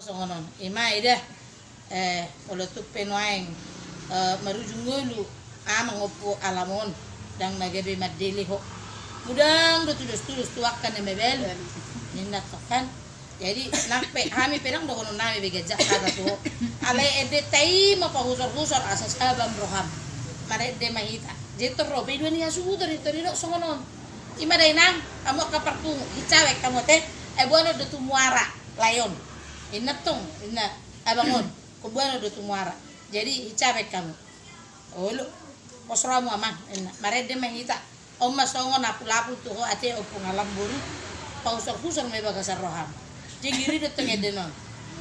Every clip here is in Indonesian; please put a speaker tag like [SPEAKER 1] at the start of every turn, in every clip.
[SPEAKER 1] Songonon, ima ida olo tuppe noaeng marujung ngulu ama ngopo alamon dang nagabe madeli ho mudang do tulus tuakan mebel ninat kan jadi nakpe hami pedang do kono nami begajak kada to ale ede tai ma pahusor asas abam roham mare de mahita jeto robe duani asu dari do songonon ima dai nang amo kaparku hicawek kamu teh buano do tumuara layon inatong ina abangon kubuano do tumuara jadi hicawek kamu olo posramu amang ina mare de mahita Oma songo napu-lapu tuh ate opung alam buru pausar-pusar me bagasar roham jingiri de tenge denon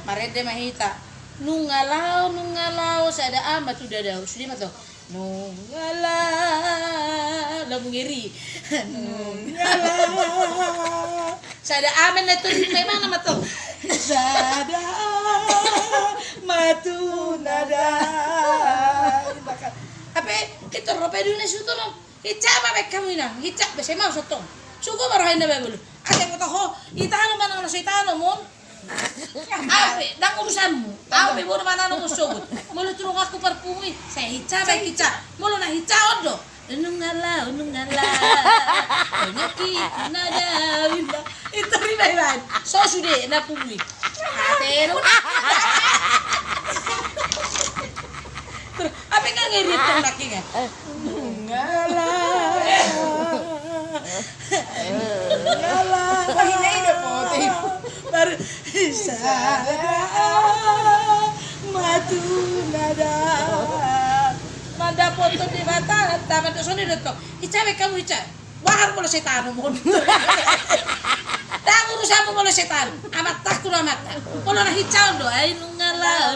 [SPEAKER 1] marede mahita nungalau sada amat sudah dah sudah mah tuh nungalau lagu ngiri nungalau sada amen itu memang nama tuh sada matu nada apa kita rope dunia situ no Hicap apa kamu ina? Hicap bese mau sotong. Suko marahin na bebulu. Ate ko ho, itano man ang itano mo. Ape, dang urusanmu. Ape mo naman ano sugot. Mulo turong ako parpumi. Sa hicap ay hicap. Mulo na hicap do. Unung ngala. Nyaki nada wila. Ito rin ba? So sude na pumi. Ate no. Apa nga ngirit ang laki nga? Ngala. Pahinay na po. Baru sada matunada. Manda foto di mata. Tama to soni dito. Hicawe kamu hicawe. Wahar mo lo setano mo. Dang urusan mo lo setano. Amat tak kuno amat. Kuno na hicaw do. Ay nungala.